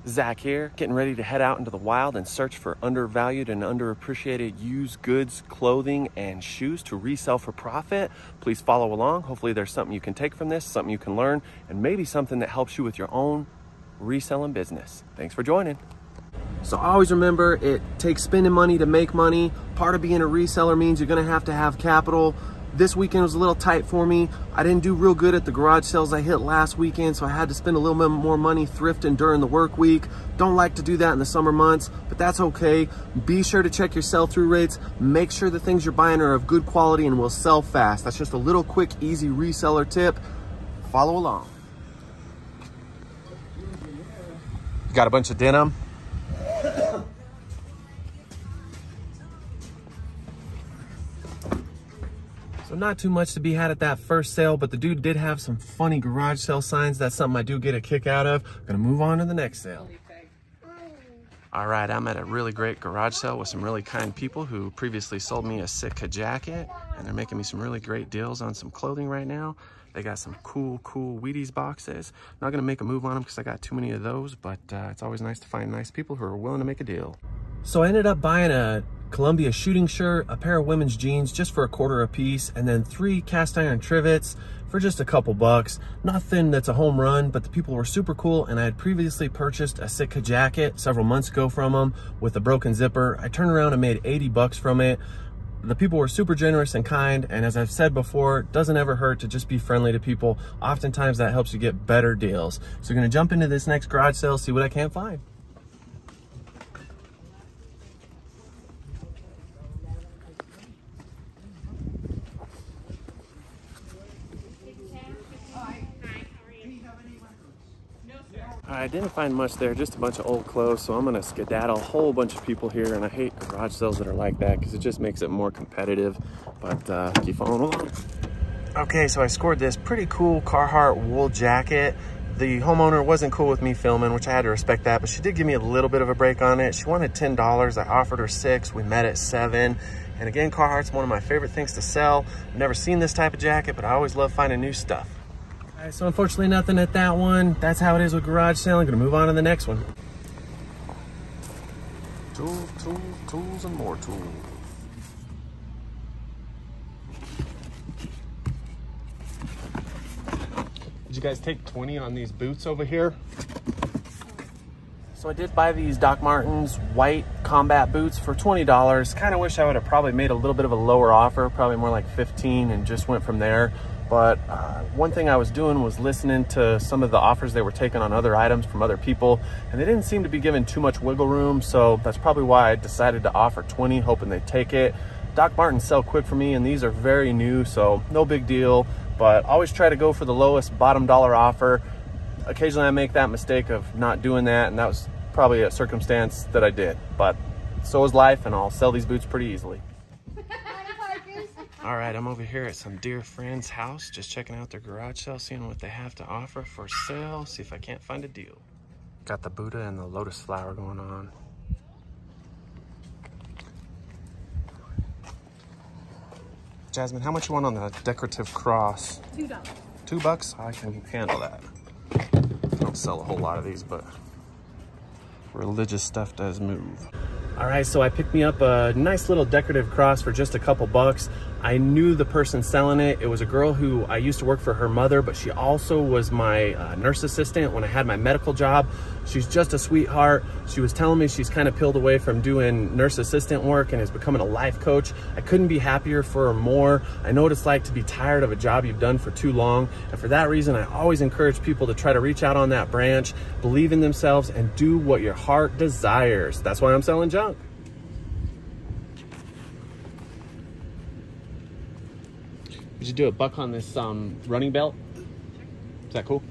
Zach here, getting ready to head out into the wild and search for undervalued and underappreciated used goods, clothing, and shoes to resell for profit. Please follow along. Hopefully there's something you can take from this, something you can learn, and maybe something that helps you with your own reselling business. Thanks for joining. So always remember, it takes spending money to make money. Part of being a reseller means you're gonna have to have capital. This weekend was a little tight for me. I didn't do real good at the garage sales I hit last weekend, so I had to spend a little bit more money thrifting during the work week. Don't like to do that in the summer months, but that's okay. Be sure to check your sell-through rates. Make sure the things you're buying are of good quality and will sell fast. That's just a little quick, easy reseller tip. Follow along. You got a bunch of denim. So not too much to be had at that first sale, but the dude did have some funny garage sale signs. That's something I do get a kick out of. Gonna move on to the next sale. All right, I'm at a really great garage sale with some really kind people who previously sold me a Sitka jacket, and they're making me some really great deals on some clothing right now. They got some cool Wheaties boxes. Not gonna make a move on them because I got too many of those, but it's always nice to find nice people who are willing to make a deal. So I ended up buying a Columbia shooting shirt, a pair of women's jeans just for $1 a piece, and then 3 cast iron trivets for just a couple bucks. Nothing that's a home run, but the people were super cool, and I had previously purchased a Sitka jacket several months ago from them with a broken zipper. I turned around and made 80 bucks from it. The people were super generous and kind, and as I've said before, it doesn't ever hurt to just be friendly to people. Oftentimes that helps you get better deals. So we're gonna jump into this next garage sale, see what I can't find. I didn't find much there, just a bunch of old clothes, so I'm gonna skedaddle a whole bunch of people here, and I hate garage sales that are like that because it just makes it more competitive, but keep following along. Okay, so I scored this pretty cool Carhartt wool jacket. The homeowner wasn't cool with me filming, which I had to respect that, but she did give me a little bit of a break on it. She wanted $10, I offered her $6, we met at $7. And again, Carhartt's one of my favorite things to sell. I've never seen this type of jacket, but I always love finding new stuff. All right, so unfortunately nothing at that one. That's how it is with garage sale. I'm gonna move on to the next one. Tools, and more tools. Did you guys take 20 on these boots over here? So I did buy these Doc Martens white combat boots for $20. Kind of wish I would have probably made a little bit of a lower offer, probably more like 15, and just went from there. But one thing I was doing was listening to some of the offers they were taking on other items from other people, and they didn't seem to be given too much wiggle room, so that's probably why I decided to offer 20, hoping they'd take it. Doc Martens sell quick for me, and these are very new, so no big deal, but always try to go for the lowest bottom dollar offer. Occasionally I make that mistake of not doing that, and that was probably a circumstance that I did, but so is life, and I'll sell these boots pretty easily. All right, I'm over here at some dear friend's house, just checking out their garage sale, seeing what they have to offer for sale, see if I can't find a deal. Got the Buddha and the lotus flower going on. Jasmine, how much you want on the decorative cross? $2. $2? I can handle that. I don't sell a whole lot of these, but religious stuff does move. All right, so I picked me up a nice little decorative cross for just a couple bucks. I knew the person selling it. It was a girl who I used to work for her mother, but she also was my nurse assistant when I had my medical job. She's just a sweetheart. She was telling me she's kind of peeled away from doing nurse assistant work and is becoming a life coach. I couldn't be happier for her more. I know what it's like to be tired of a job you've done for too long. And for that reason, I always encourage people to try to reach out on that branch, believe in themselves, and do what your heart desires. That's why I'm selling junk. Did you do a buck on this running belt? Is that cool?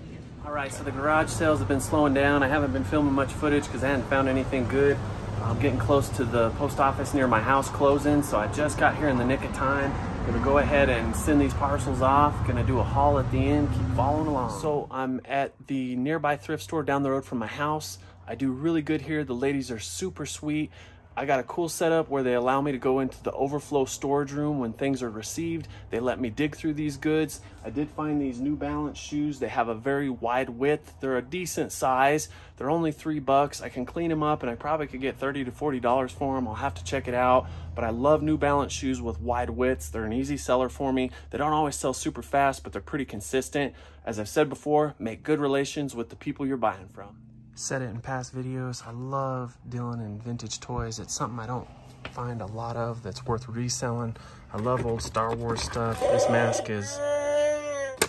All right, so the garage sales have been slowing down. I haven't been filming much footage because I hadn't found anything good. I'm getting close to the post office near my house closing, so I just got here in the nick of time. Gonna go ahead and send these parcels off. Gonna do a haul at the end, keep following along. So I'm at the nearby thrift store down the road from my house. I do really good here. The ladies are super sweet. I got a cool setup where they allow me to go into the overflow storage room when things are received. They let me dig through these goods. I did find these New Balance shoes. They have a very wide width. They're a decent size. They're only $3. I can clean them up and I probably could get $30 to $40 for them. I'll have to check it out. But I love New Balance shoes with wide widths. They're an easy seller for me. They don't always sell super fast, but they're pretty consistent. As I've said before, make good relations with the people you're buying from. Said it in past videos, I love dealing in vintage toys. It's something I don't find a lot of that's worth reselling. I love old Star Wars stuff. This mask is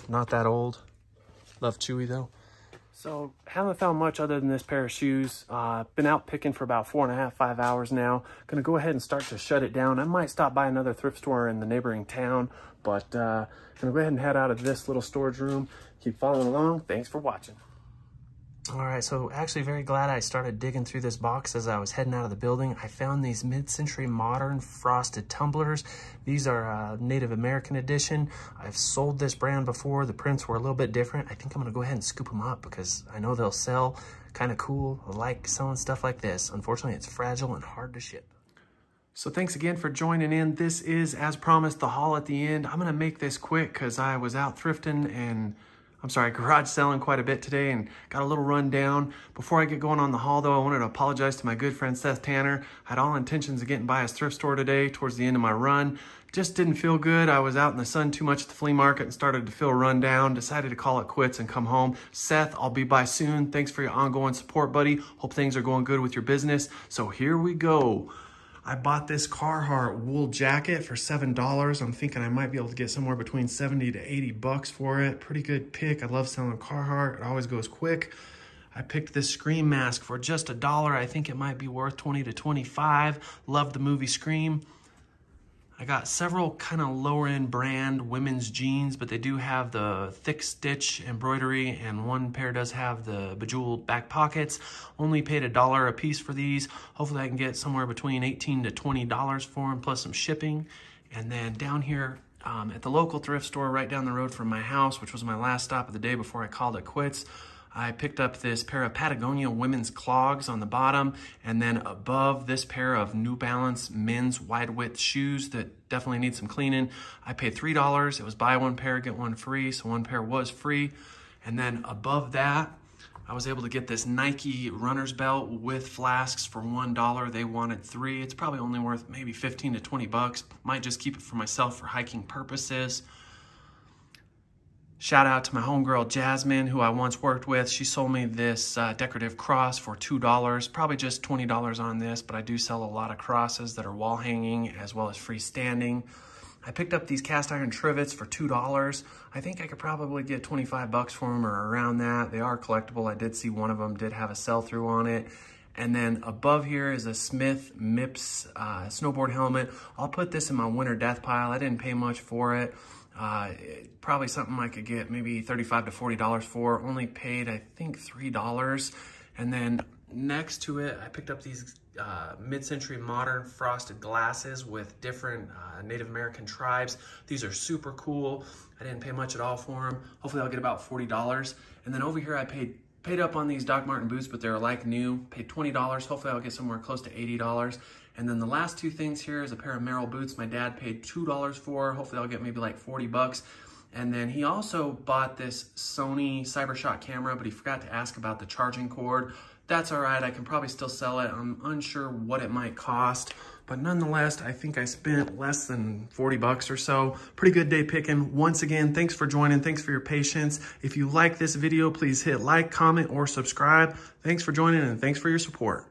not that old. Love Chewie though. So haven't found much other than this pair of shoes. Been out picking for about 4.5, 5 hours now. Gonna go ahead and start to shut it down. I might stop by another thrift store in the neighboring town, but gonna go ahead and head out of this little storage room. Keep following along. Thanks for watching. All right, so actually very glad I started digging through this box as I was heading out of the building. I found these mid-century modern frosted tumblers. These are Native American edition. I've sold this brand before. The prints were a little bit different. I think I'm gonna go ahead and scoop them up because I know they'll sell. Kind of cool. I like selling stuff like this. Unfortunately, it's fragile and hard to ship. So thanks again for joining in. This is, as promised, the haul at the end. I'm gonna make this quick because I was out thrifting and garage selling quite a bit today and got a little run down. Before I get going on the haul though, I wanted to apologize to my good friend Seth Tanner. I had all intentions of getting by his thrift store today towards the end of my run. Just didn't feel good. I was out in the sun too much at the flea market and started to feel run down. Decided to call it quits and come home. Seth, I'll be by soon. Thanks for your ongoing support, buddy. Hope things are going good with your business. So here we go. I bought this Carhartt wool jacket for $7. I'm thinking I might be able to get somewhere between 70 to 80 bucks for it. Pretty good pick. I love selling Carhartt. It always goes quick. I picked this Scream mask for just $1. I think it might be worth 20 to 25. Love the movie Scream. I got several kind of lower end brand women's jeans, but they do have the thick stitch embroidery and one pair does have the bejeweled back pockets. Only paid $1 a piece for these. Hopefully I can get somewhere between $18 to $20 for them plus some shipping. And then down here at the local thrift store right down the road from my house, which was my last stop of the day before I called it quits, I picked up this pair of Patagonia women's clogs on the bottom, and then above this pair of New Balance men's wide width shoes that definitely need some cleaning. I paid $3. It was buy one pair, get one free, so one pair was free. And then above that, I was able to get this Nike runner's belt with flasks for $1. They wanted 3. It's probably only worth maybe 15 to 20 bucks. Might just keep it for myself for hiking purposes. Shout out to my homegirl Jasmine, who I once worked with. She sold me this decorative cross for $2. Probably just $20 on this, but I do sell a lot of crosses that are wall hanging as well as freestanding. I picked up these cast iron trivets for $2. I think I could probably get 25 bucks for them or around that. They are collectible. I did see one of them did have a sell-through on it. And then above here is a Smith Mips snowboard helmet. I'll put this in my winter death pile. I didn't pay much for it. Probably something I could get maybe $35 to $40 for. Only paid, I think, $3. And then next to it, I picked up these mid-century modern frosted glasses with different Native American tribes. These are super cool. I didn't pay much at all for them. Hopefully I'll get about $40. And then over here I paid up on these Doc Marten boots, but they're like new. Paid $20. Hopefully I'll get somewhere close to $80. And then the last two things here is a pair of Merrell boots my dad paid $2 for. Hopefully I'll get maybe like 40 bucks. And then he also bought this Sony CyberShot camera, but he forgot to ask about the charging cord. That's all right, I can probably still sell it. I'm unsure what it might cost, but nonetheless, I think I spent less than 40 bucks or so. Pretty good day picking. Once again, thanks for joining. Thanks for your patience. If you like this video, please hit like, comment, or subscribe. Thanks for joining and thanks for your support.